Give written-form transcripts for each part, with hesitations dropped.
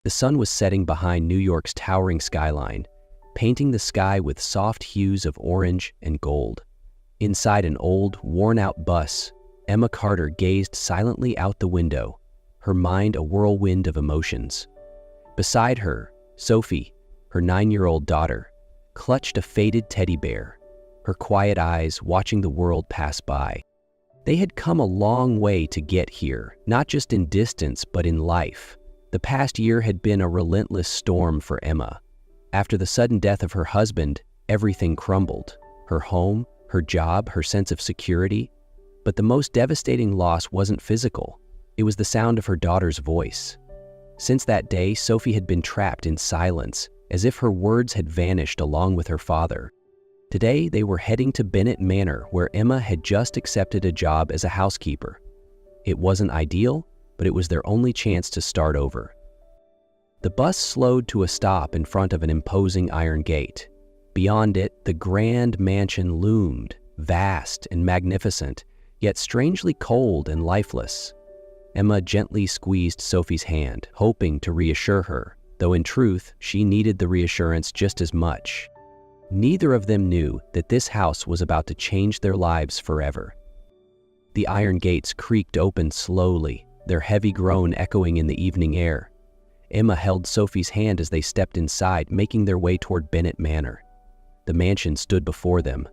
The sun was setting behind New York's towering skyline, painting the sky with soft hues of orange and gold. Inside an old, worn-out bus, Emma Carter gazed silently out the window, her mind a whirlwind of emotions. Beside her, Sophie, her 9-year-old daughter, clutched a faded teddy bear, her quiet eyes watching the world pass by. They had come a long way to get here, not just in distance but in life. The past year had been a relentless storm for Emma. After the sudden death of her husband, everything crumbled. Her home, her job, her sense of security. But the most devastating loss wasn't physical. It was the sound of her daughter's voice. Since that day, Sophie had been trapped in silence, as if her words had vanished along with her father. Today, they were heading to Bennett Manor, where Emma had just accepted a job as a housekeeper. It wasn't ideal, but it was their only chance to start over. The bus slowed to a stop in front of an imposing iron gate. Beyond it, the grand mansion loomed, vast and magnificent, yet strangely cold and lifeless. Emma gently squeezed Sophie's hand, hoping to reassure her, though in truth, she needed the reassurance just as much. Neither of them knew that this house was about to change their lives forever. The iron gates creaked open slowly, their heavy groan echoing in the evening air. Emma held Sophie's hand as they stepped inside, making their way toward Bennett Manor. The mansion stood before them,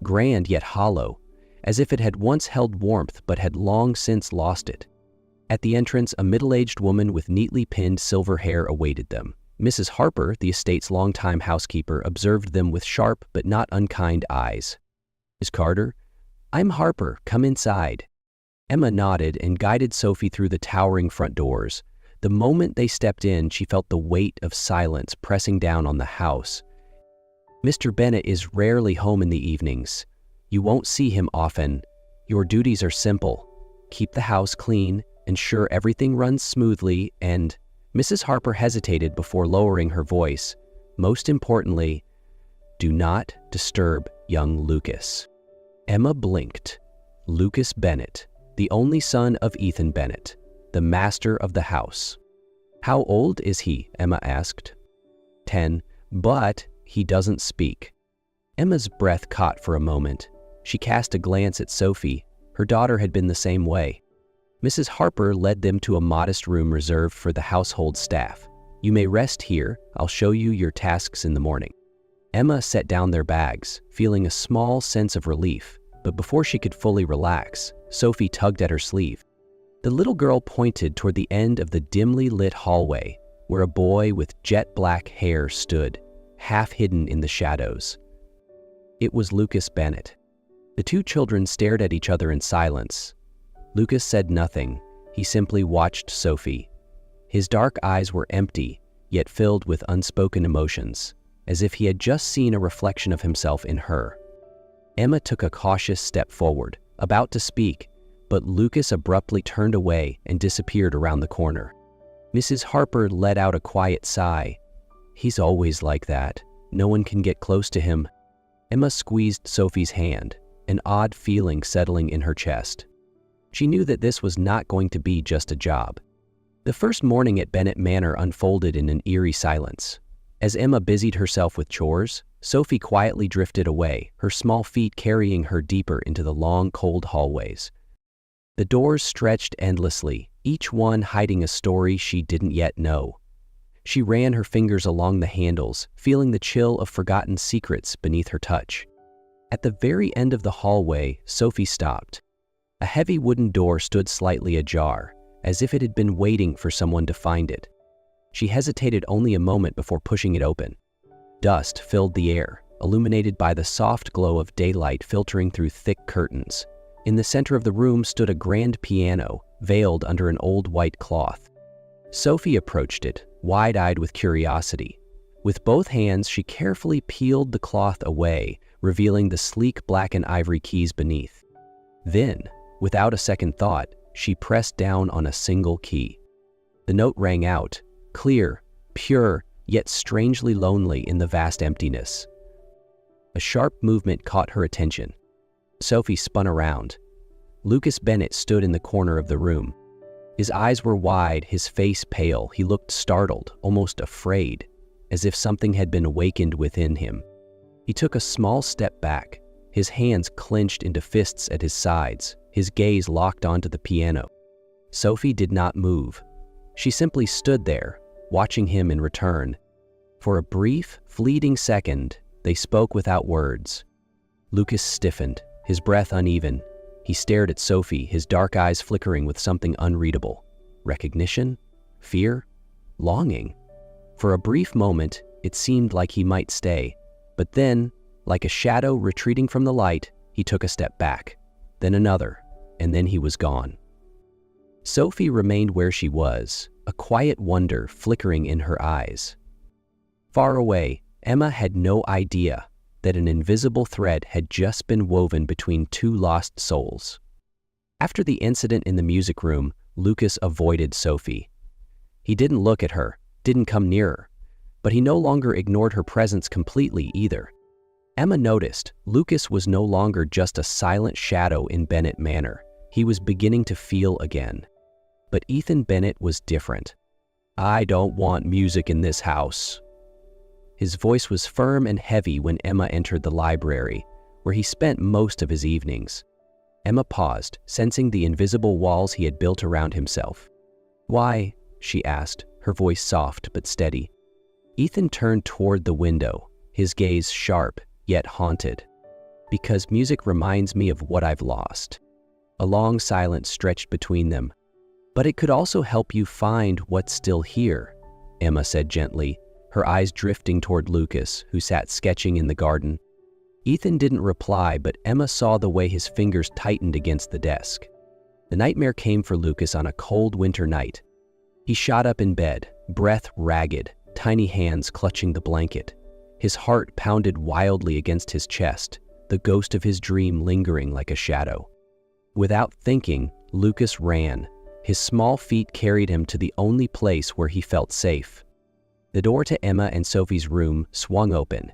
grand yet hollow, as if it had once held warmth but had long since lost it. At the entrance, a middle-aged woman with neatly pinned silver hair awaited them. Mrs. Harper, the estate's longtime housekeeper, observed them with sharp but not unkind eyes. "Miss Carter? I'm Harper. Come inside." Emma nodded and guided Sophie through the towering front doors. The moment they stepped in, she felt the weight of silence pressing down on the house. "Mr. Bennett is rarely home in the evenings. You won't see him often. Your duties are simple. Keep the house clean, ensure everything runs smoothly, and..." Mrs. Harper hesitated before lowering her voice. "Most importantly, do not disturb young Lucas." Emma blinked. Lucas Bennett, the only son of Ethan Bennett, the master of the house. "How old is he?" Emma asked. 10, but he doesn't speak. Emma's breath caught for a moment. She cast a glance at Sophie. Her daughter had been the same way. Mrs. Harper led them to a modest room reserved for the household staff. "You may rest here. I'll show you your tasks in the morning." Emma set down their bags, feeling a small sense of relief, but before she could fully relax, Sophie tugged at her sleeve. The little girl pointed toward the end of the dimly lit hallway, where a boy with jet black hair stood, half hidden in the shadows. It was Lucas Bennett. The two children stared at each other in silence. Lucas said nothing. He simply watched Sophie. His dark eyes were empty, yet filled with unspoken emotions, as if he had just seen a reflection of himself in her. Emma took a cautious step forward, about to speak, but Lucas abruptly turned away and disappeared around the corner. Mrs. Harper let out a quiet sigh. "He's always like that. No one can get close to him." Emma squeezed Sophie's hand, an odd feeling settling in her chest. She knew that this was not going to be just a job. The first morning at Bennett Manor unfolded in an eerie silence. As Emma busied herself with chores, Sophie quietly drifted away, her small feet carrying her deeper into the long, cold hallways. The doors stretched endlessly, each one hiding a story she didn't yet know. She ran her fingers along the handles, feeling the chill of forgotten secrets beneath her touch. At the very end of the hallway, Sophie stopped. A heavy wooden door stood slightly ajar, as if it had been waiting for someone to find it. She hesitated only a moment before pushing it open. Dust filled the air, illuminated by the soft glow of daylight filtering through thick curtains. In the center of the room stood a grand piano, veiled under an old white cloth. Sophie approached it, wide-eyed with curiosity. With both hands, she carefully peeled the cloth away, revealing the sleek black and ivory keys beneath. Then, without a second thought, she pressed down on a single key. The note rang out, clear, pure, yet strangely lonely in the vast emptiness. A sharp movement caught her attention. Sophie spun around. Lucas Bennett stood in the corner of the room. His eyes were wide, his face pale. He looked startled, almost afraid, as if something had been awakened within him. He took a small step back, his hands clenched into fists at his sides, his gaze locked onto the piano. Sophie did not move. She simply stood there, watching him in return. For a brief, fleeting second, they spoke without words. Lucas stiffened, his breath uneven. He stared at Sophie, his dark eyes flickering with something unreadable. Recognition? Fear? Longing? For a brief moment, it seemed like he might stay. But then, like a shadow retreating from the light, he took a step back, then another, and then he was gone. Sophie remained where she was, a quiet wonder flickering in her eyes. Far away, Emma had no idea that an invisible thread had just been woven between two lost souls. After the incident in the music room, Lucas avoided Sophie. He didn't look at her, didn't come near her, but he no longer ignored her presence completely either. Emma noticed Lucas was no longer just a silent shadow in Bennett Manor. He was beginning to feel again. But Ethan Bennett was different. "I don't want music in this house." His voice was firm and heavy when Emma entered the library, where he spent most of his evenings. Emma paused, sensing the invisible walls he had built around himself. "Why?" she asked, her voice soft but steady. Ethan turned toward the window, his gaze sharp yet haunted. "Because music reminds me of what I've lost." A long silence stretched between them. "But it could also help you find what's still here," Emma said gently, her eyes drifting toward Lucas, who sat sketching in the garden. Ethan didn't reply, but Emma saw the way his fingers tightened against the desk. The nightmare came for Lucas on a cold winter night. He shot up in bed, breath ragged, tiny hands clutching the blanket. His heart pounded wildly against his chest, the ghost of his dream lingering like a shadow. Without thinking, Lucas ran. His small feet carried him to the only place where he felt safe. The door to Emma and Sophie's room swung open.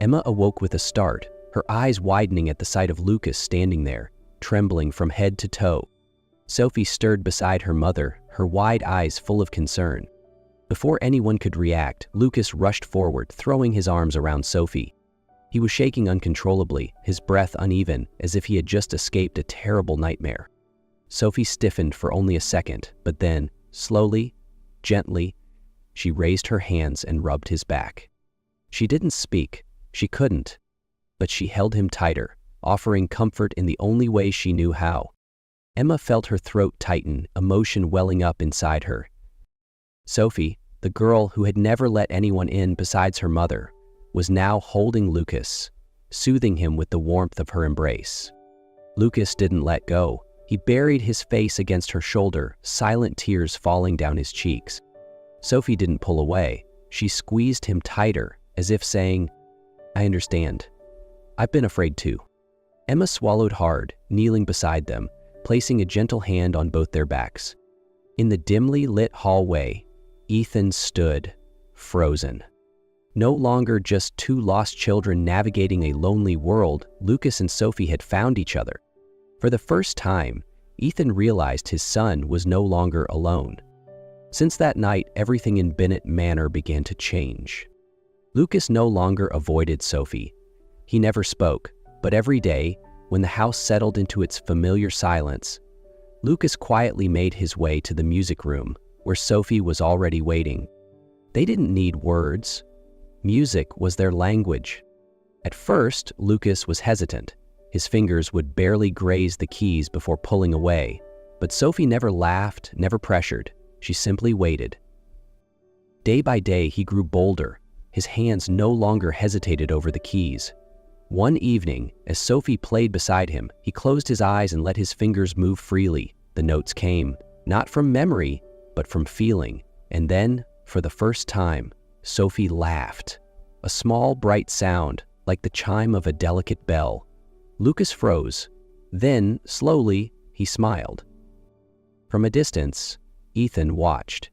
Emma awoke with a start, her eyes widening at the sight of Lucas standing there, trembling from head to toe. Sophie stirred beside her mother, her wide eyes full of concern. Before anyone could react, Lucas rushed forward, throwing his arms around Sophie. He was shaking uncontrollably, his breath uneven, as if he had just escaped a terrible nightmare. Sophie stiffened for only a second, but then, slowly, gently, she raised her hands and rubbed his back. She didn't speak, she couldn't, but she held him tighter, offering comfort in the only way she knew how. Emma felt her throat tighten, emotion welling up inside her. Sophie, the girl who had never let anyone in besides her mother, was now holding Lucas, soothing him with the warmth of her embrace. Lucas didn't let go. He buried his face against her shoulder, silent tears falling down his cheeks. Sophie didn't pull away. She squeezed him tighter, as if saying, "I understand. I've been afraid too." Emma swallowed hard, kneeling beside them, placing a gentle hand on both their backs. In the dimly lit hallway, Ethan stood, frozen. No longer just two lost children navigating a lonely world, Lucas and Sophie had found each other. For the first time, Ethan realized his son was no longer alone. Since that night, everything in Bennett Manor began to change. Lucas no longer avoided Sophie. He never spoke, but every day, when the house settled into its familiar silence, Lucas quietly made his way to the music room, where Sophie was already waiting. They didn't need words. Music was their language. At first, Lucas was hesitant. His fingers would barely graze the keys before pulling away, but Sophie never laughed, never pressured. She simply waited. Day by day, he grew bolder. His hands no longer hesitated over the keys. One evening, as Sophie played beside him, he closed his eyes and let his fingers move freely. The notes came, not from memory, but from feeling. And then, for the first time, Sophie laughed. A small, bright sound, like the chime of a delicate bell. Lucas froze. Then, slowly, he smiled. From a distance, Ethan watched.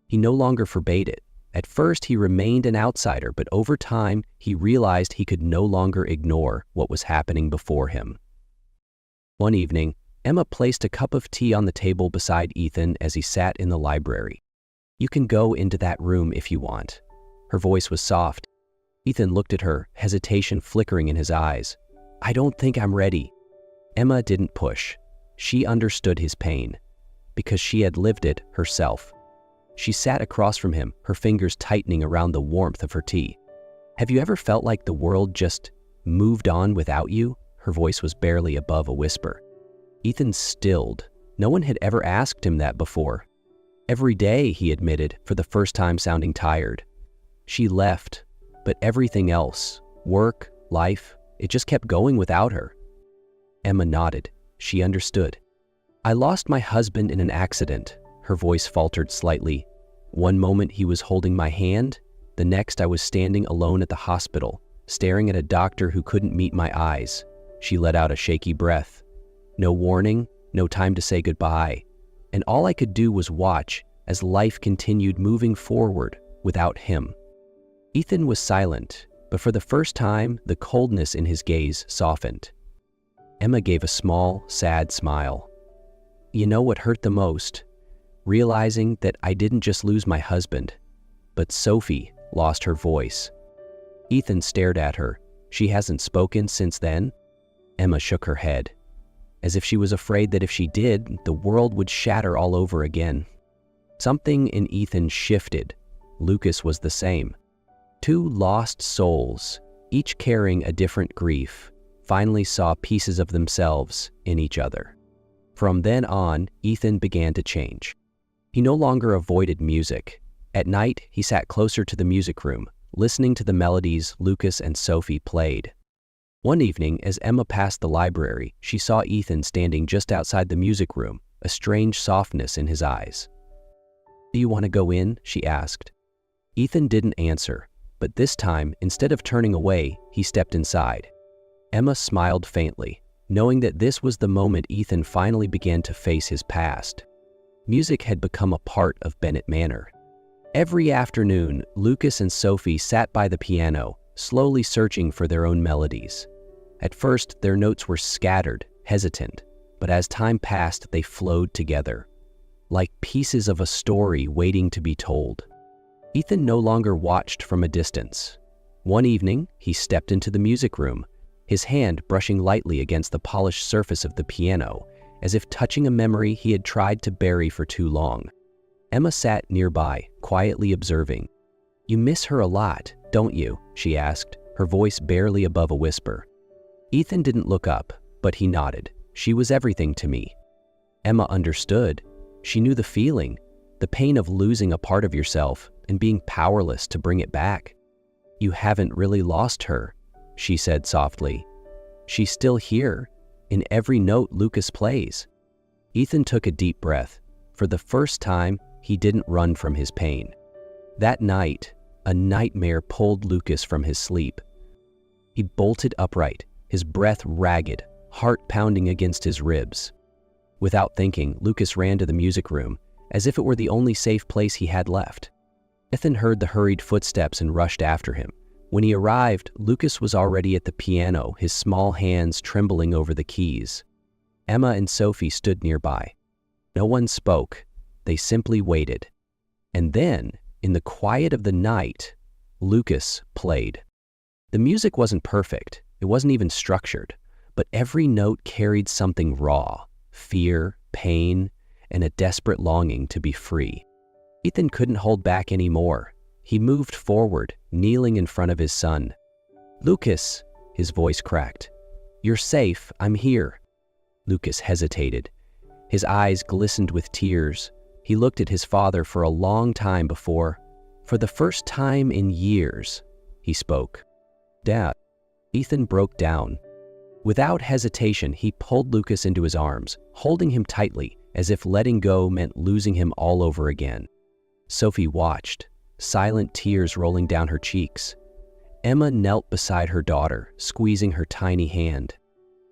He no longer forbade it. At first, he remained an outsider, but over time, he realized he could no longer ignore what was happening before him. One evening, Emma placed a cup of tea on the table beside Ethan as he sat in the library. "You can go into that room if you want." Her voice was soft. Ethan looked at her, hesitation flickering in his eyes. "I don't think I'm ready." Emma didn't push. She understood his pain, because she had lived it herself. She sat across from him, her fingers tightening around the warmth of her tea. "Have you ever felt like the world just moved on without you?" Her voice was barely above a whisper. Ethan stilled. No one had ever asked him that before. "Every day," he admitted, for the first time sounding tired. She left, but everything else, work, life, it just kept going without her. Emma nodded. She understood. "I lost my husband in an accident." Her voice faltered slightly. "One moment he was holding my hand, the next I was standing alone at the hospital, staring at a doctor who couldn't meet my eyes." She let out a shaky breath. No warning, no time to say goodbye. And all I could do was watch as life continued moving forward without him. Ethan was silent, but for the first time, the coldness in his gaze softened. Emma gave a small, sad smile. "You know what hurt the most? Realizing that I didn't just lose my husband, but Sophie lost her voice." Ethan stared at her. "She hasn't spoken since then?" Emma shook her head, as if she was afraid that if she did, the world would shatter all over again. Something in Ethan shifted. Lucas was the same. Two lost souls, each carrying a different grief, finally saw pieces of themselves in each other. From then on, Ethan began to change. He no longer avoided music. At night, he sat closer to the music room, listening to the melodies Lucas and Sophie played. One evening, as Emma passed the library, she saw Ethan standing just outside the music room, a strange softness in his eyes. "Do you want to go in?" she asked. Ethan didn't answer, but this time, instead of turning away, he stepped inside. Emma smiled faintly, knowing that this was the moment Ethan finally began to face his past. Music had become a part of Bennett Manor. Every afternoon, Lucas and Sophie sat by the piano, slowly searching for their own melodies. At first, their notes were scattered, hesitant, but as time passed, they flowed together, like pieces of a story waiting to be told. Ethan no longer watched from a distance. One evening, he stepped into the music room, his hand brushing lightly against the polished surface of the piano, as if touching a memory he had tried to bury for too long. Emma sat nearby, quietly observing. "You miss her a lot, don't you?" she asked, her voice barely above a whisper. Ethan didn't look up, but he nodded. "She was everything to me." Emma understood. She knew the feeling, the pain of losing a part of yourself and being powerless to bring it back. "You haven't really lost her," she said softly. "She's still here, in every note Lucas plays." Ethan took a deep breath. For the first time, he didn't run from his pain. That night, a nightmare pulled Lucas from his sleep. He bolted upright, his breath ragged, heart pounding against his ribs. Without thinking, Lucas ran to the music room, as if it were the only safe place he had left. Ethan heard the hurried footsteps and rushed after him. When he arrived, Lucas was already at the piano, his small hands trembling over the keys. Emma and Sophie stood nearby. No one spoke. They simply waited. And then, in the quiet of the night, Lucas played. The music wasn't perfect. It wasn't even structured. But every note carried something raw, fear, pain, and a desperate longing to be free. Ethan couldn't hold back anymore. He moved forward, kneeling in front of his son. "Lucas," his voice cracked. "You're safe. I'm here." Lucas hesitated. His eyes glistened with tears. He looked at his father for a long time before, for the first time in years, he spoke. "Dad." Ethan broke down. Without hesitation, he pulled Lucas into his arms, holding him tightly, as if letting go meant losing him all over again. Sophie watched, silent tears rolling down her cheeks. Emma knelt beside her daughter, squeezing her tiny hand.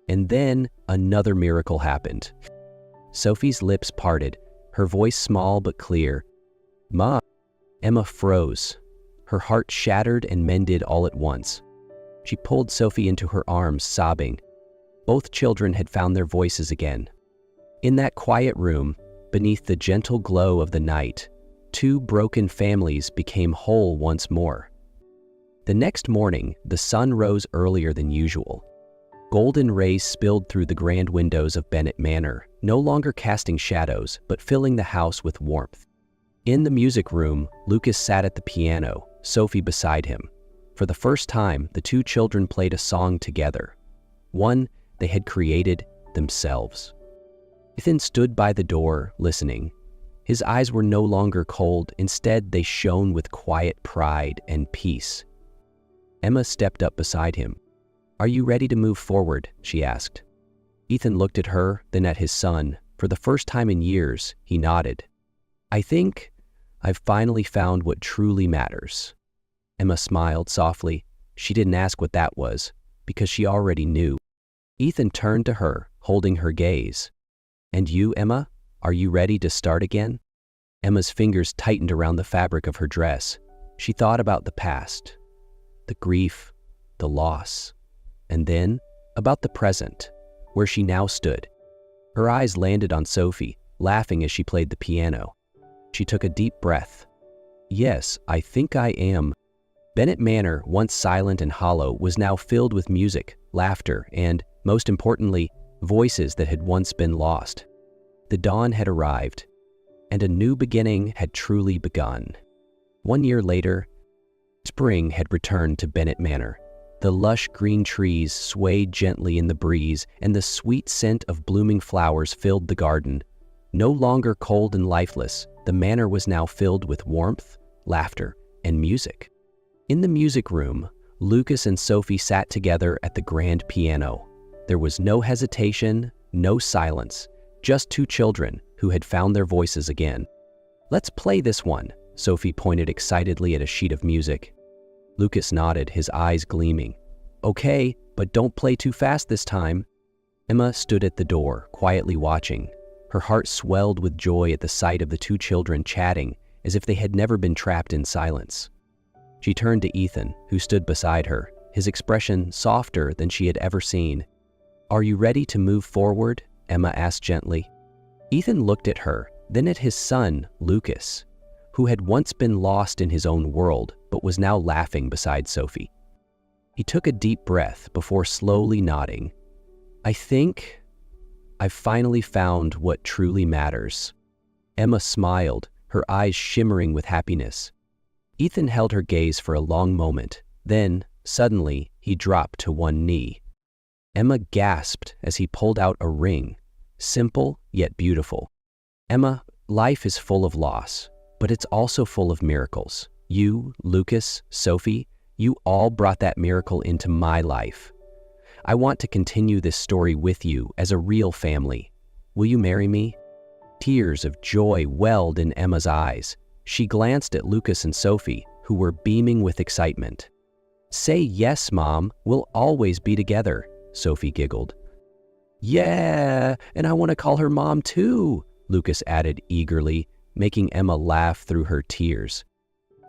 And then another miracle happened. Sophie's lips parted, her voice small but clear. "Ma." Emma froze. Her heart shattered and mended all at once. She pulled Sophie into her arms, sobbing. Both children had found their voices again. In that quiet room, beneath the gentle glow of the night, two broken families became whole once more. The next morning, the sun rose earlier than usual. Golden rays spilled through the grand windows of Bennett Manor, no longer casting shadows, but filling the house with warmth. In the music room, Lucas sat at the piano, Sophie beside him. For the first time, the two children played a song together, one they had created themselves. Ethan stood by the door, listening. His eyes were no longer cold, instead they shone with quiet pride and peace. Emma stepped up beside him. "Are you ready to move forward?" she asked. Ethan looked at her, then at his son. For the first time in years, he nodded. "I think I've finally found what truly matters." Emma smiled softly. She didn't ask what that was, because she already knew. Ethan turned to her, holding her gaze. "And you, Emma? Are you ready to start again?" Emma's fingers tightened around the fabric of her dress. She thought about the past, the grief, the loss, and then about the present, where she now stood. Her eyes landed on Sophie, laughing as she played the piano. She took a deep breath. "Yes, I think I am." Bennett Manor, once silent and hollow, was now filled with music, laughter, and, most importantly, voices that had once been lost. The dawn had arrived, and a new beginning had truly begun. 1 year later, spring had returned to Bennett Manor. The lush green trees swayed gently in the breeze, and the sweet scent of blooming flowers filled the garden. No longer cold and lifeless, the manor was now filled with warmth, laughter, and music. In the music room, Lucas and Sophie sat together at the grand piano. There was no hesitation, no silence, just two children who had found their voices again. "Let's play this one," Sophie pointed excitedly at a sheet of music. Lucas nodded, his eyes gleaming. "Okay, but don't play too fast this time." Emma stood at the door, quietly watching. Her heart swelled with joy at the sight of the two children chatting as if they had never been trapped in silence. She turned to Ethan, who stood beside her, his expression softer than she had ever seen. "Are you ready to move forward?" Emma asked gently. Ethan looked at her, then at his son, Lucas, who had once been lost in his own world, but was now laughing beside Sophie. He took a deep breath before slowly nodding. "I think I've finally found what truly matters." Emma smiled, her eyes shimmering with happiness. Ethan held her gaze for a long moment. Then, suddenly, he dropped to one knee. Emma gasped as he pulled out a ring, simple yet beautiful. "Emma, life is full of loss, but it's also full of miracles. You, Lucas, Sophie, you all brought that miracle into my life. I want to continue this story with you as a real family. Will you marry me?" Tears of joy welled in Emma's eyes. She glanced at Lucas and Sophie, who were beaming with excitement. "Say yes, Mom. We'll always be together," Sophie giggled. "Yeah, and I want to call her Mom too," Lucas added eagerly, making Emma laugh through her tears.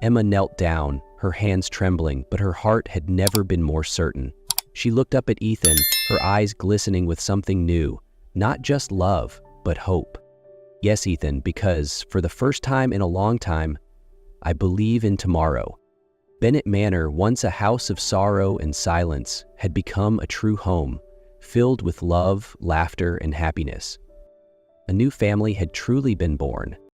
Emma knelt down, her hands trembling, but her heart had never been more certain. She looked up at Ethan, her eyes glistening with something new, not just love, but hope. "Yes, Ethan, because for the first time in a long time, I believe in tomorrow." Bennett Manor, once a house of sorrow and silence, had become a true home, filled with love, laughter, and happiness. A new family had truly been born.